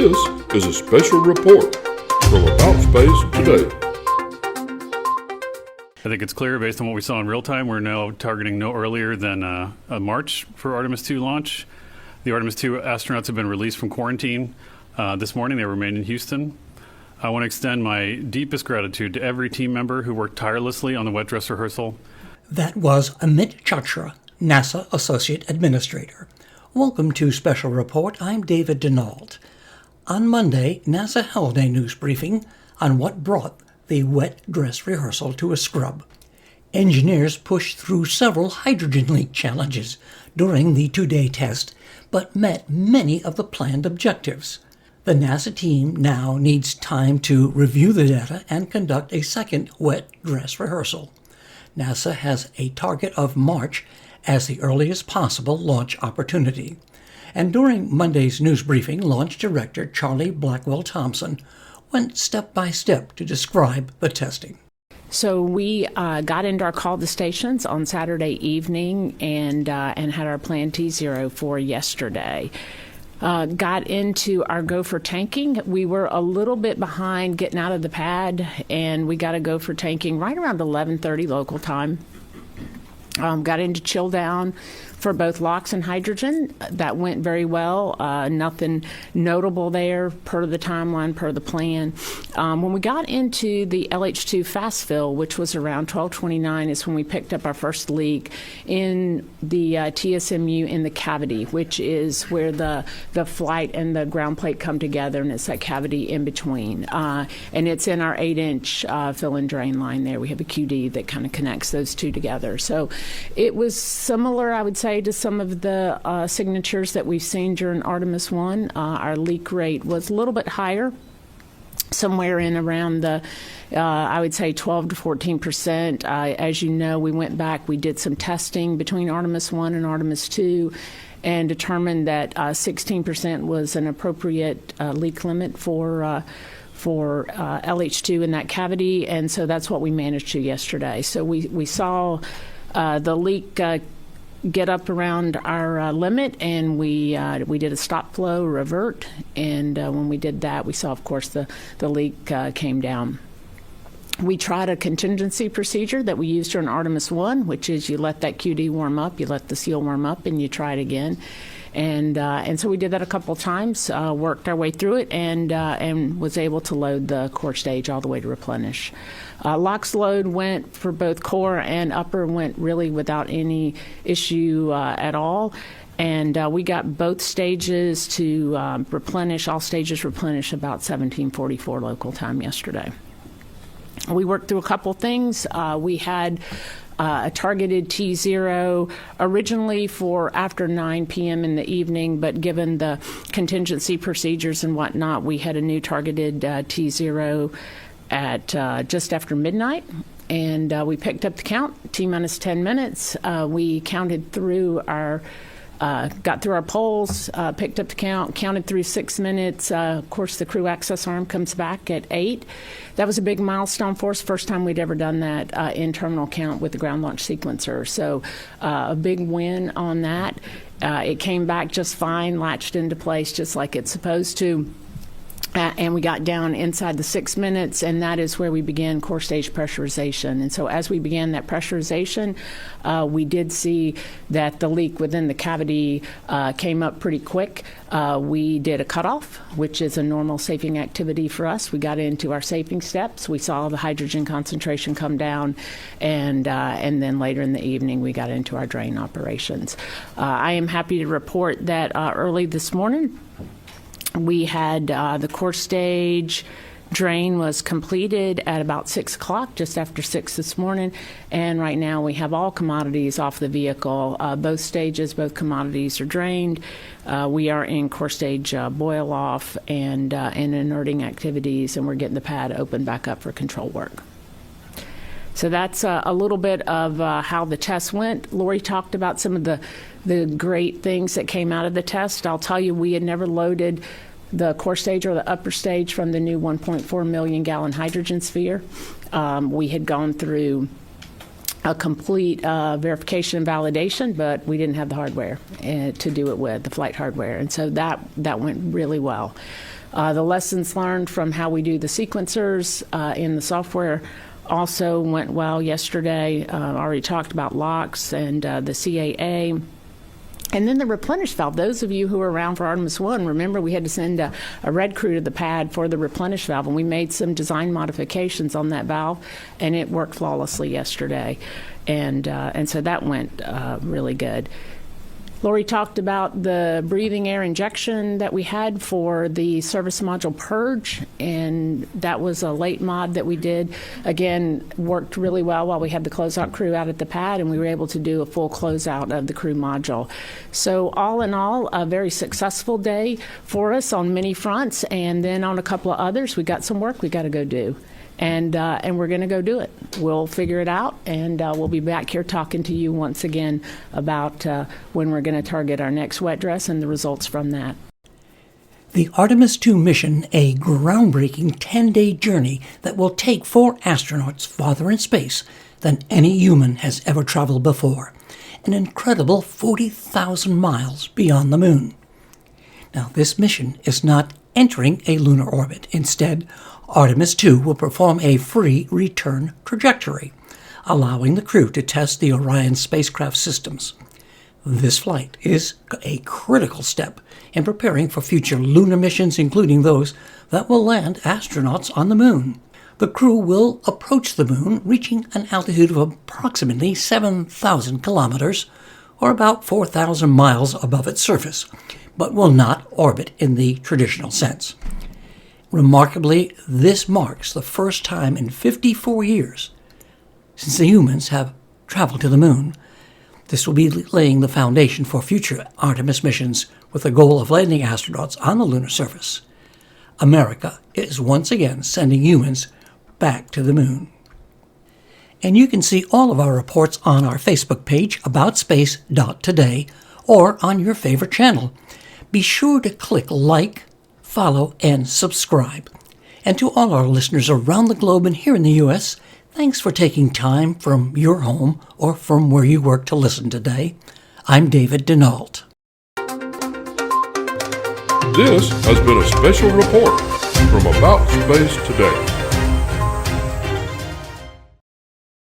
This is a special report from About Space Today. I think it's clear based on what we saw in real time, we're now targeting no earlier than a March for Artemis 2 launch. The Artemis 2 astronauts have been released from quarantine this morning. They remain in Houston. I want to extend my deepest gratitude to every team member who worked tirelessly on the wet dress rehearsal. That was Amit Chachra, NASA Associate Administrator. Welcome to Special Report. I'm David Denault. On Monday, NASA held a news briefing on what brought the wet dress rehearsal to a scrub. Engineers pushed through several hydrogen leak challenges during the two-day test, but met many of the planned objectives. The NASA team now needs time to review the data and conduct a second wet dress rehearsal. NASA has a target of March as the earliest possible launch opportunity. And during Monday's news briefing, Launch Director Charlie Blackwell Thompson went step by step to describe the testing. So we got into our call to stations on Saturday evening and had our plan T0 for yesterday. Got into our go for tanking. We were a little bit behind getting out of the pad, and we got to go for tanking right around 11:30 local time. Got into chill down for both LOX and hydrogen. That went very well. Nothing notable there per the timeline, per the plan. When we got into the LH2 fast fill, which was around 12:29, is when we picked up our first leak in the TSMU in the cavity, which is where the flight and the ground plate come together, and it's that cavity in between. And it's in our 8-inch fill and drain line there. We have a QD that kind of connects those two together. So it was similar, I would say, to some of the signatures that we've seen during Artemis 1. Our leak rate was a little bit higher, somewhere in around the, I would say 12 to 14%. As you know, we went back, we did some testing between Artemis 1 and Artemis 2 and determined that 16% was an appropriate leak limit for LH2 in that cavity, and so that's what we managed to yesterday. So we saw the leak get up around our limit, and we did a stop flow revert, and when we did that, we saw, of course, the leak came down. We tried a contingency procedure that we used during Artemis 1, which is you let that QD warm up, you let the seal warm up, and you try it again. And so we did that a couple times, worked our way through it, and was able to load the core stage all the way to replenish. LOX load went for both core and upper, went really without any issue at all. And we got both stages to replenish, all stages replenish about 17:44 local time yesterday. We worked through a couple things. We had a targeted T0 originally for after 9 p.m. in the evening, but given the contingency procedures and whatnot, we had a new targeted T0 at just after midnight. And we picked up the count, T-minus 10 minutes. We counted through our got through our polls, picked up the count, counted through 6 minutes. Of course, the crew access arm comes back at 8. That was a big milestone for us. First time we'd ever done that in terminal count with the ground launch sequencer. So a big win on that. It came back just fine, latched into place just like it's supposed to. And we got down inside the 6 minutes, and that is where we began core stage pressurization. And so as we began that pressurization, we did see that the leak within the cavity came up pretty quick. We did a cutoff, which is a normal safing activity for us. We got into our safing steps. We saw the hydrogen concentration come down, and then later in the evening, we got into our drain operations. I am happy to report that early this morning, we had the core stage drain was completed at about 6 o'clock, just after 6 this morning, and right now we have all commodities off the vehicle. Both stages, both commodities are drained. We are in core stage boil off and inerting activities, and we're getting the pad open back up for control work. So that's a little bit of how the test went. Lori talked about some of the great things that came out of the test. I'll tell you, we had never loaded the core stage or the upper stage from the new 1.4 million gallon hydrogen sphere. We had gone through a complete verification and validation, but we didn't have the hardware to do it with, the flight hardware. And so that went really well. The lessons learned from how we do the sequencers in the software also went well yesterday. Already talked about locks and the CAA. And then the replenish valve. Those of you who were around for Artemis 1, remember we had to send a red crew to the pad for the replenish valve, and we made some design modifications on that valve, and it worked flawlessly yesterday. And so that went really good. Lori talked about the breathing air injection that we had for the service module purge, and that was a late mod that we did. Again, worked really well while we had the closeout crew out at the pad, and we were able to do a full closeout of the crew module. So all in all, a very successful day for us on many fronts, and then on a couple of others, we got some work we got to go do. And we're going to go do it. We'll figure it out, and we'll be back here talking to you once again about when we're going to target our next wet dress and the results from that. The Artemis II mission, a groundbreaking 10-day journey that will take 4 astronauts farther in space than any human has ever traveled before, an incredible 40,000 miles beyond the moon. Now, this mission is not entering a lunar orbit. Instead, Artemis II will perform a free return trajectory, allowing the crew to test the Orion spacecraft systems. This flight is a critical step in preparing for future lunar missions, including those that will land astronauts on the moon. The crew will approach the moon, reaching an altitude of approximately 7,000 kilometers, or about 4,000 miles above its surface, but will not orbit in the traditional sense. Remarkably, this marks the first time in 54 years since the humans have traveled to the moon. This will be laying the foundation for future Artemis missions with the goal of landing astronauts on the lunar surface. America is once again sending humans back to the moon. And you can see all of our reports on our Facebook page, aboutspace.today, or on your favorite channel. Be sure to click like, follow, and subscribe. And to all our listeners around the globe and here in the U.S., thanks for taking time from your home or from where you work to listen today. I'm David Denault. This has been a special report from About Space Today.